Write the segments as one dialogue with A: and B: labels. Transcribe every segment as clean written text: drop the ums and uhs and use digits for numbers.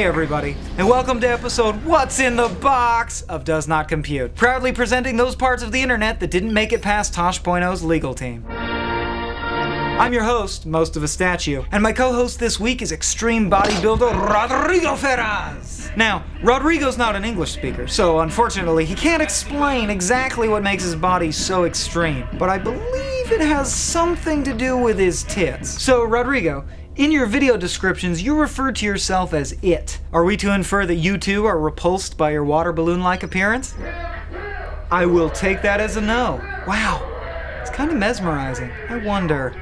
A: everybody, and welcome to episode What's in the Box of Does Not Compute, proudly presenting those parts of the internet that didn't make it past Tosh.0's legal team. I'm your host, most of a statue, and my co-host this week is extreme bodybuilder Rodrigo Ferraz. Now, Rodrigo's not an English speaker, so unfortunately he can't explain exactly what makes his body so extreme, but I believe it has something to do with his tits. So, Rodrigo, in your video descriptions, you refer to yourself as it. Are we to infer that you too are repulsed by your water balloon-like appearance? I will take that as a no. Wow, it's kind of mesmerizing. I wonder.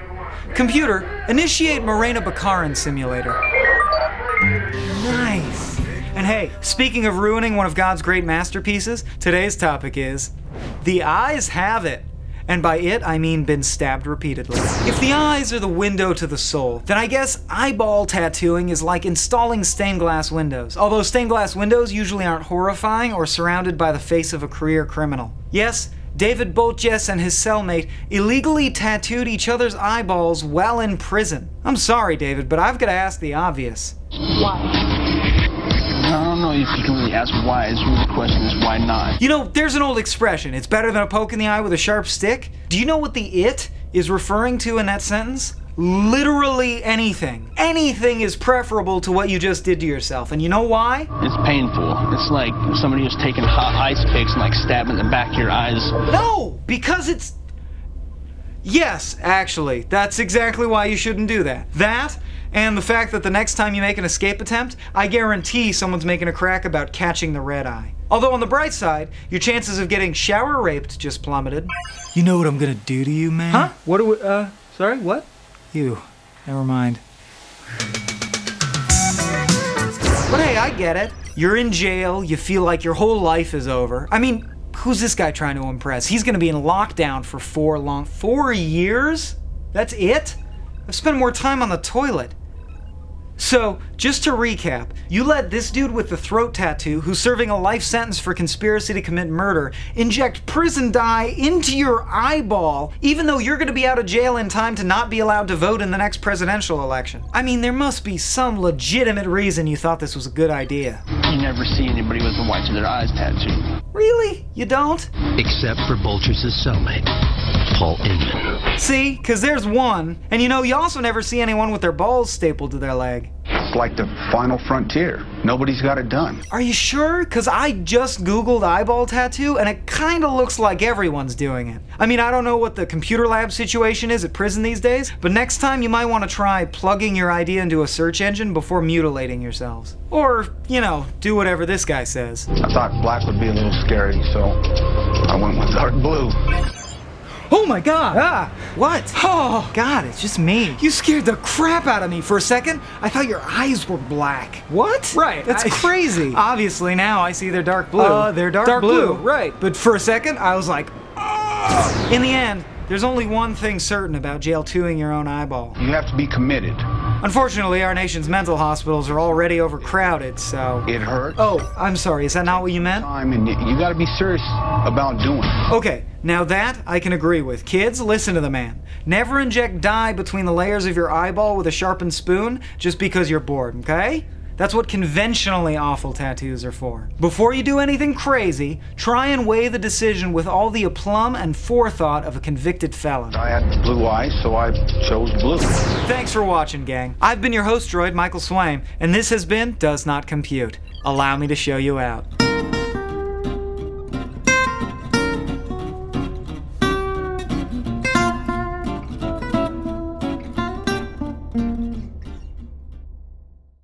A: Computer, initiate Morena Baccarin simulator. Nice. And hey, speaking of ruining one of God's great masterpieces, today's topic is the eyes have it. And by it, I mean been stabbed repeatedly. If the eyes are the window to the soul, then I guess eyeball tattooing is like installing stained glass windows. Although stained glass windows usually aren't horrifying or surrounded by the face of a career criminal. Yes, David Boltjes and his cellmate illegally tattooed each other's eyeballs while in prison. I'm sorry, David, but I've got to ask the obvious.
B: Why? I don't know if you can really ask why. It's really the question is why not?
A: You know, there's an old expression, it's better than a poke in the eye with a sharp stick. Do you know what the it is referring to in that sentence? Literally anything. Anything is preferable to what you just did to yourself. And you know why?
B: It's painful. It's like somebody was taking hot ice picks and like stabbing the back of your eyes.
A: No, because it's... Yes, actually, that's exactly why you shouldn't do that. That, and the fact that the next time you make an escape attempt, I guarantee someone's making a crack about catching the red eye. Although on the bright side, your chances of getting shower raped just plummeted. You know what I'm gonna do to you, man? Huh? What do we, sorry, what? You. Never mind. But hey, I get it. You're in jail, you feel like your whole life is over. I mean, who's this guy trying to impress? He's gonna be in lockdown for 4 years? That's it? I've spent more time on the toilet. So, just to recap, you let this dude with the throat tattoo, who's serving a life sentence for conspiracy to commit murder, inject prison dye into your eyeball, even though you're gonna be out of jail in time to not be allowed to vote in the next presidential election. I mean, there must be some legitimate reason you thought this was a good idea.
B: You never see anybody with the whites of their eyes tattooed.
A: Really? You don't?
C: Except for Boltjes' cellmate, Paul Inman.
A: See? Because there's one. And you know, you also never see anyone with their balls stapled to their leg.
D: It's like the final frontier. Nobody's got it done.
A: Are you sure? Because I just Googled eyeball tattoo, and it kind of looks like everyone's doing it. I mean, I don't know what the computer lab situation is at prison these days, but next time you might want to try plugging your idea into a search engine before mutilating yourselves. Or, you know, do whatever this guy says.
D: I thought black would be a little scary, so I went with dark blue.
A: Oh my god! Ah! What? Oh god, it's just me. You scared the crap out of me for a second. I thought your eyes were black. What? Right. That's crazy. Obviously now I see they're dark blue. They're dark blue. Right. But for a second I was like, oh! In the end, there's only one thing certain about jail 2ing your own eyeball.
D: You have to be committed.
A: Unfortunately, our nation's mental hospitals are already overcrowded, so...
D: It hurts.
A: Oh, I'm sorry, is that not what you meant?
D: And you gotta be serious about doing it.
A: Okay, now that I can agree with. Kids, listen to the man. Never inject dye between the layers of your eyeball with a sharpened spoon just because you're bored, okay? That's what conventionally awful tattoos are for. Before you do anything crazy, try and weigh the decision with all the aplomb and forethought of a convicted felon.
D: I had blue eyes, so I chose blue.
A: Thanks for watching, gang. I've been your host, Droid Michael Swaim, and this has been Does Not Compute. Allow me to show you out.